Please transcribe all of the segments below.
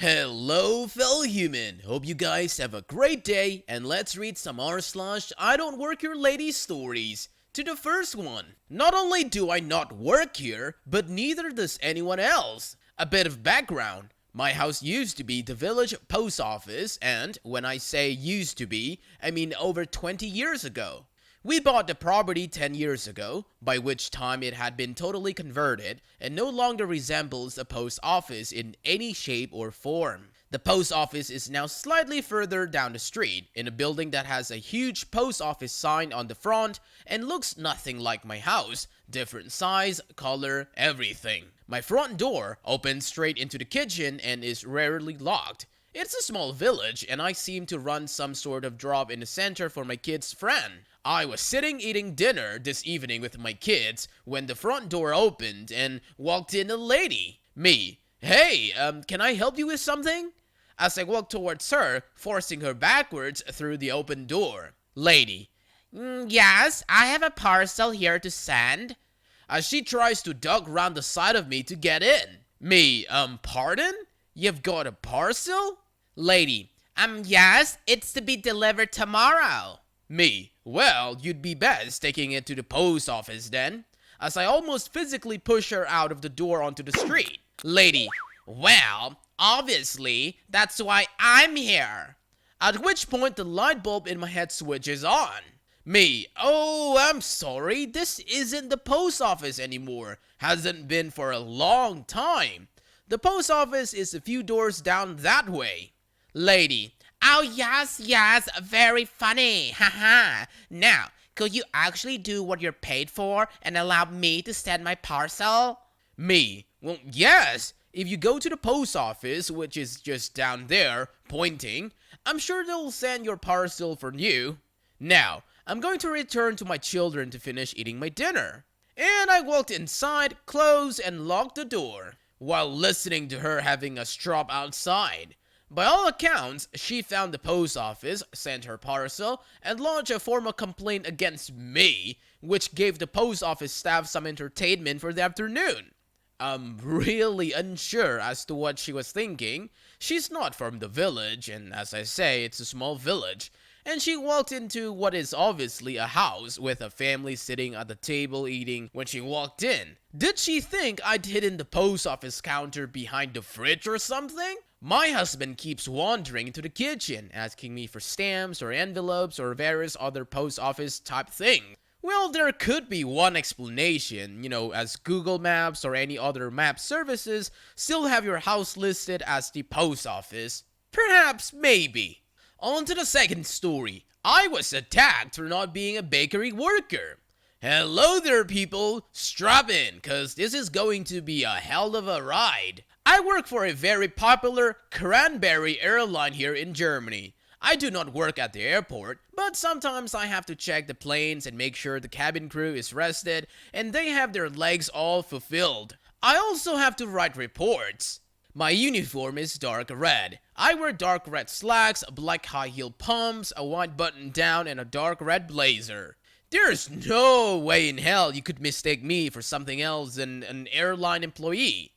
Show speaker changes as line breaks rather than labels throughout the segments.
Hello fellow human, hope you guys have a great day and let's read some r/I don't work here lady stories. To the first one, not only do I not work here, but neither does anyone else. A bit of background. My house used to be the village post office, and when I say used to be, I mean over 20 years ago. We bought the property 10 years ago, by which time it had been totally converted and no longer resembles a post office in any shape or form. The post office is now slightly further down the street, in a building that has a huge post office sign on the front and looks nothing like my house, different size, color, everything. My front door opens straight into the kitchen and is rarely locked. It's a small village and I seem to run some sort of drop in the center for my kid's friend. I was sitting eating dinner this evening with my kids when the front door opened and walked in a lady. Me, hey, can I help you with something? As I walked towards her, forcing her backwards through the open door. Lady, yes, I have a parcel here to send. As she tries to duck round the side of me to get in. Me, pardon? You've got a parcel? Lady, yes, it's to be delivered tomorrow. Me, well, you'd be best taking it to the post office then, as I almost physically push her out of the door onto the street. Lady, well, obviously, that's why I'm here. At which point the light bulb in my head switches on. Me, oh, I'm sorry, this isn't the post office anymore. Hasn't been for a long time. The post office is a few doors down that way. Lady, oh yes, very funny, haha. Now, could you actually do what you're paid for and allow me to send my parcel? Me, well, yes. If you go to the post office, which is just down there, pointing, I'm sure they'll send your parcel for you. Now, I'm going to return to my children to finish eating my dinner. And I walked inside, closed, and locked the door, while listening to her having a strop outside. By all accounts, she found the post office, sent her parcel, and launched a formal complaint against me, which gave the post office staff some entertainment for the afternoon. I'm really unsure as to what she was thinking. She's not from the village, and as I say, it's a small village. And she walked into what is obviously a house with a family sitting at the table eating when she walked in. Did she think I'd hidden the post office counter behind the fridge or something? My husband keeps wandering into the kitchen, asking me for stamps or envelopes or various other post office type things. Well, there could be one explanation, as Google Maps or any other map services still have your house listed as the post office. Perhaps, maybe. On to the second story. I was attacked for not being a bakery worker. Hello there people, strap in, cause this is going to be a hell of a ride. I work for a very popular cranberry airline here in Germany. I do not work at the airport, but sometimes I have to check the planes and make sure the cabin crew is rested and they have their legs all fulfilled. I also have to write reports. My uniform is dark red. I wear dark red slacks, black high heel pumps, a white button down, and a dark red blazer. There's no way in hell you could mistake me for something else than an airline employee.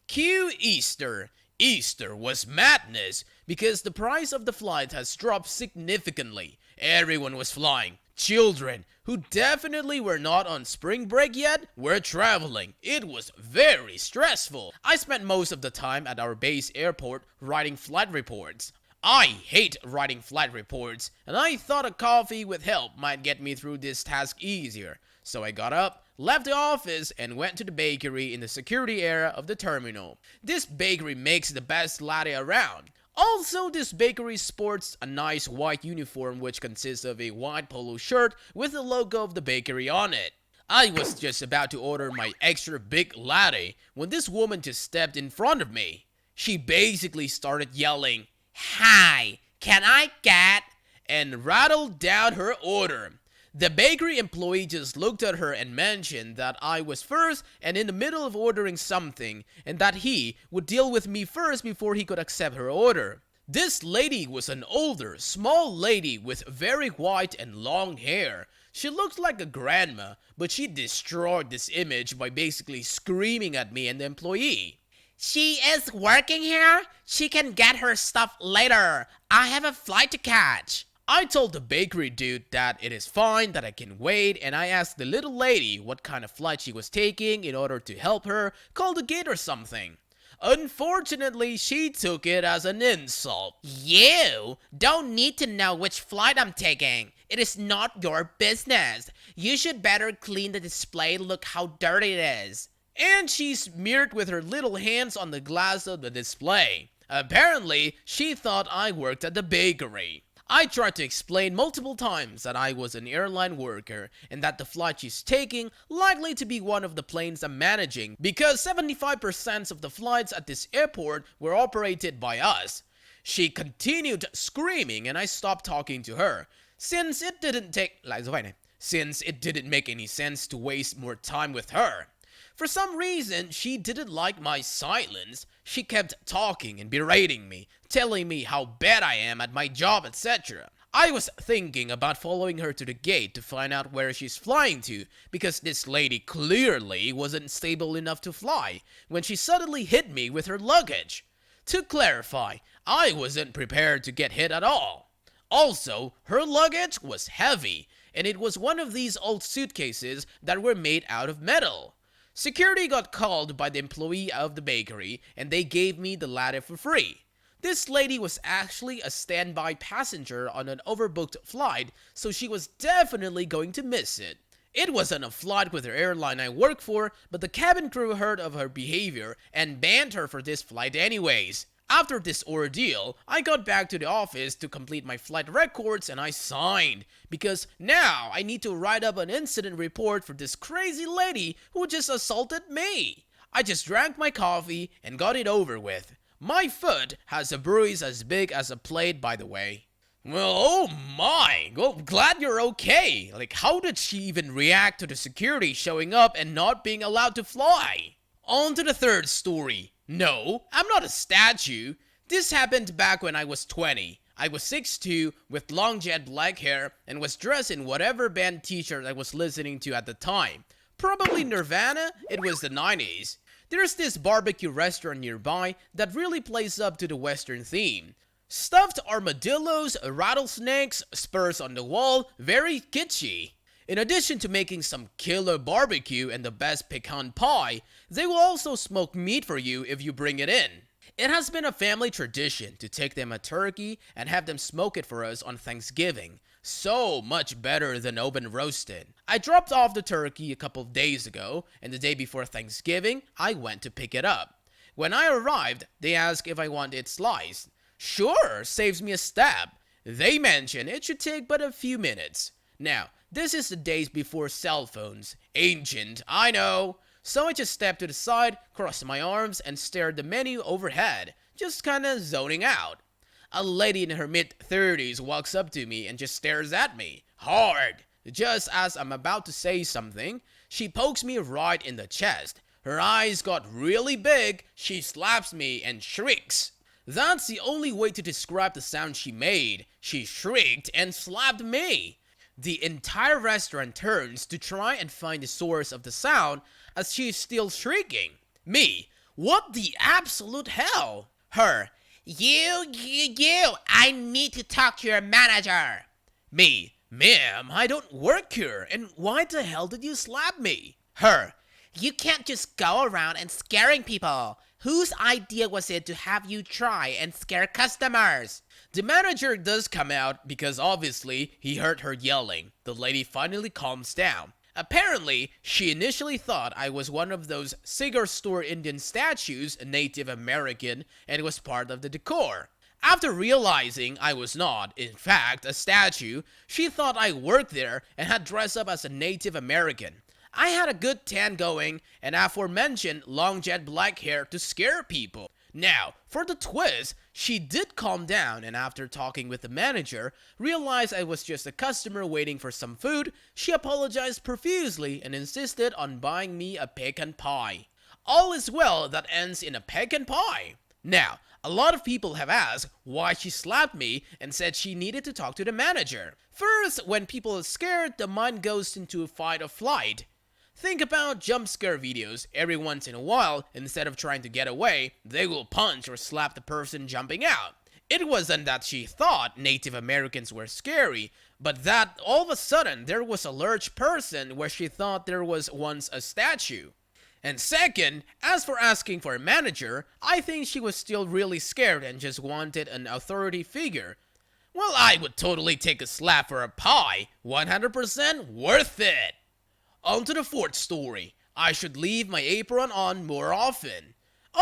Cue Easter. Easter was madness because the price of the flight has dropped significantly. Everyone was flying. Children, who definitely were not on spring break yet, were traveling. It was very stressful. I spent most of the time at our base airport writing flight reports. I hate writing flight reports, and I thought a coffee with help might get me through this task easier. So I got up, left the office, and went to the bakery in the security area of the terminal. This bakery makes the best latte around. Also, this bakery sports a nice white uniform which consists of a white polo shirt with the logo of the bakery on it. I was just about to order my extra big latte when this woman just stepped in front of me. She basically started yelling, "Hi, can I get?" and rattled down her order. The bakery employee just looked at her and mentioned that I was first and in the middle of ordering something, and that he would deal with me first before he could accept her order. This lady was an older, small lady with very white and long hair. She looked like a grandma, but she destroyed this image by basically screaming at me and the employee. She is working here? She can get her stuff later. I have a flight to catch. I told the bakery dude that it is fine, that I can wait, and I asked the little lady what kind of flight she was taking in order to help her call the gate or something. Unfortunately, she took it as an insult. You don't need to know which flight I'm taking. It is not your business. You should better clean the display. Look how dirty it is. And she smeared with her little hands on the glass of the display. Apparently, she thought I worked at the bakery. I tried to explain multiple times that I was an airline worker and that the flight she's taking likely to be one of the planes I'm managing because 75% of the flights at this airport were operated by us. She continued screaming and I stopped talking to her since it didn't make any sense to waste more time with her. For some reason, she didn't like my silence. She kept talking and berating me, telling me how bad I am at my job, etc. I was thinking about following her to the gate to find out where she's flying to, because this lady clearly wasn't stable enough to fly, when she suddenly hit me with her luggage. To clarify, I wasn't prepared to get hit at all. Also, her luggage was heavy, and it was one of these old suitcases that were made out of metal. Security got called by the employee of the bakery, and they gave me the ladder for free. This lady was actually a standby passenger on an overbooked flight, so she was definitely going to miss it. It wasn't a flight with the airline I work for, but the cabin crew heard of her behavior and banned her for this flight anyways. After this ordeal, I got back to the office to complete my flight records and I signed, because now I need to write up an incident report for this crazy lady who just assaulted me. I just drank my coffee and got it over with. My foot has a bruise as big as a plate, by the way. Well, oh my, well, glad you're okay. How did she even react to the security showing up and not being allowed to fly? On to the third story. No, I'm not a statue. This happened back when I was 20. I was 6'2", with long jet black hair, and was dressed in whatever band t-shirt I was listening to at the time. Probably Nirvana, it was the 90s. There's this barbecue restaurant nearby that really plays up to the Western theme. Stuffed armadillos, rattlesnakes, spurs on the wall, very kitschy. In addition to making some killer barbecue and the best pecan pie, they will also smoke meat for you if you bring it in. It has been a family tradition to take them a turkey and have them smoke it for us on Thanksgiving. So much better than oven roasted. I dropped off the turkey a couple of days ago, and the day before Thanksgiving, I went to pick it up. When I arrived, they asked if I want it sliced. Sure, saves me a step. They mentioned it should take but a few minutes. Now, this is the days before cell phones. Ancient, I know. So I just stepped to the side, crossed my arms, and stared the menu overhead, just kinda zoning out. A lady in her mid-30s walks up to me and just stares at me, hard. Just as I'm about to say something, she pokes me right in the chest. Her eyes got really big, she slaps me and shrieks. That's the only way to describe the sound she made. She shrieked and slapped me. The entire restaurant turns to try and find the source of the sound as she's still shrieking. Me, what the absolute hell? Her, you, I need to talk to your manager. Me, ma'am, I don't work here, and why the hell did you slap me? Her, you can't just go around and scaring people. Whose idea was it to have you try and scare customers? The manager does come out because obviously he heard her yelling. The lady finally calms down. Apparently, she initially thought I was one of those cigar store Indian statues, Native American, and was part of the decor. After realizing I was not, in fact, a statue, she thought I worked there and had dressed up as a Native American. I had a good tan going and aforementioned long jet black hair to scare people. Now, for the twist, she did calm down and after talking with the manager, realized I was just a customer waiting for some food. She apologized profusely and insisted on buying me a pecan pie. All is well that ends in a pecan pie. Now, a lot of people have asked why she slapped me and said she needed to talk to the manager. First, when people are scared, the mind goes into fight or flight. Think about jump scare videos. Every once in a while, instead of trying to get away, they will punch or slap the person jumping out. It wasn't that she thought Native Americans were scary, but that all of a sudden there was a large person where she thought there was once a statue. And second, as for asking for a manager, I think she was still really scared and just wanted an authority figure. Well, I would totally take a slap for a pie. 100% worth it. On to the fourth story. I should leave my apron on more often.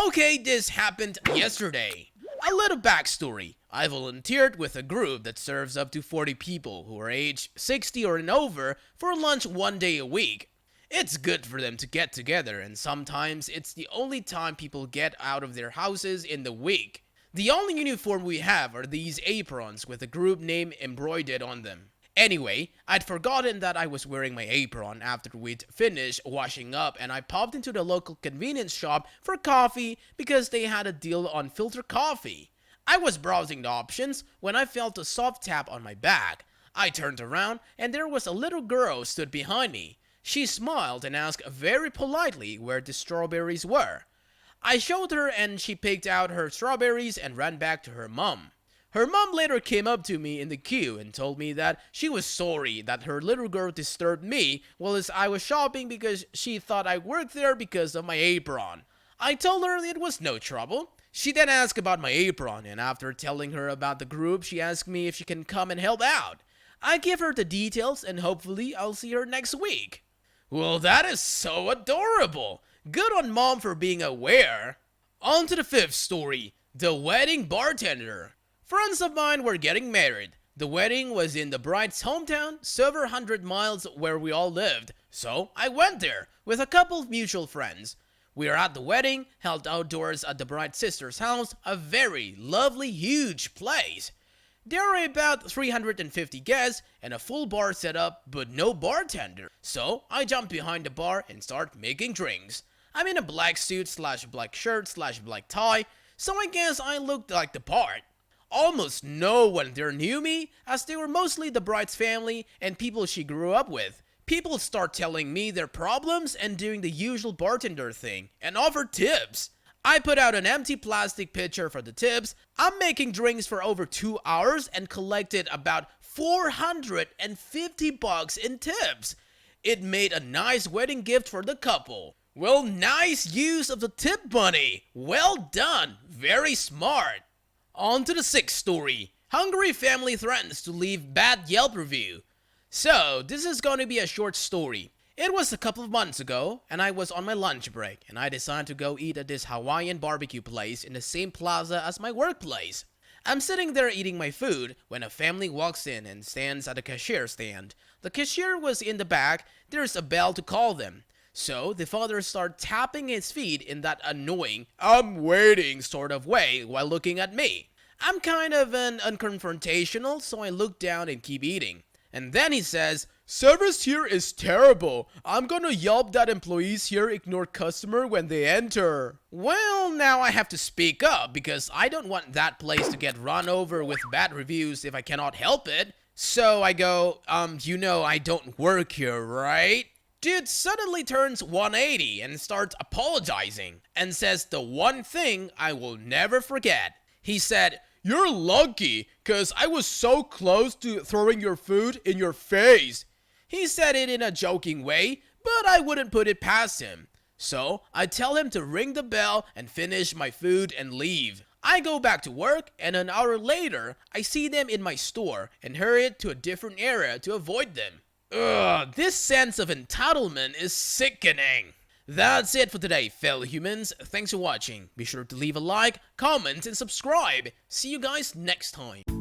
Okay, this happened yesterday. A little backstory. I volunteered with a group that serves up to 40 people who are aged 60 or and over for lunch 1 day a week. It's good for them to get together, and sometimes it's the only time people get out of their houses in the week. The only uniform we have are these aprons with a group name embroidered on them. Anyway, I'd forgotten that I was wearing my apron after we'd finished washing up, and I popped into the local convenience shop for coffee because they had a deal on filter coffee. I was browsing the options when I felt a soft tap on my back. I turned around and there was a little girl stood behind me. She smiled and asked very politely where the strawberries were. I showed her and she picked out her strawberries and ran back to her mom. Her mom later came up to me in the queue and told me that she was sorry that her little girl disturbed me while I was shopping because she thought I worked there because of my apron. I told her it was no trouble. She then asked about my apron, and after telling her about the group, she asked me if she can come and help out. I give her the details and hopefully I'll see her next week. Well, that is so adorable. Good on mom for being aware. On to the fifth story, the wedding bartender. Friends of mine were getting married. The wedding was in the bride's hometown, several hundred miles where we all lived. So I went there with a couple of mutual friends. We are at the wedding, held outdoors at the bride's sister's house, a very lovely, huge place. There are about 350 guests and a full bar set up, but no bartender. So I jumped behind the bar and start making drinks. I'm in a black suit / black shirt / black tie, so I guess I looked like the part. Almost no one there knew me, as they were mostly the bride's family and people she grew up with. People start telling me their problems and doing the usual bartender thing, and offer tips. I put out an empty plastic pitcher for the tips. I'm making drinks for over 2 hours and collected about $450 in tips. It made a nice wedding gift for the couple. Well, nice use of the tip money. Well done. Very smart. On to the sixth story. Hungry family threatens to leave bad Yelp review. So, this is going to be a short story. It was a couple of months ago, and I was on my lunch break, and I decided to go eat at this Hawaiian barbecue place in the same plaza as my workplace. I'm sitting there eating my food when a family walks in and stands at the cashier stand. The cashier was in the back. There's a bell to call them. So the father started tapping his feet in that annoying, "I'm waiting" sort of way while looking at me. I'm kind of an unconfrontational, so I look down and keep eating. And then he says, "Service here is terrible. I'm gonna Yelp that employees here ignore customer when they enter." Well, now I have to speak up because I don't want that place to get run over with bad reviews if I cannot help it. So I go, I don't work here, right? Dude suddenly turns 180 and starts apologizing and says the one thing I will never forget. He said, "You're lucky, cause I was so close to throwing your food in your face." He said it in a joking way, but I wouldn't put it past him. So I tell him to ring the bell and finish my food and leave. I go back to work, and an hour later, I see them in my store and hurry to a different area to avoid them. Ugh, this sense of entitlement is sickening. That's it for today, fellow humans. Thanks for watching. Be sure to leave a like, comment, and subscribe. See you guys next time.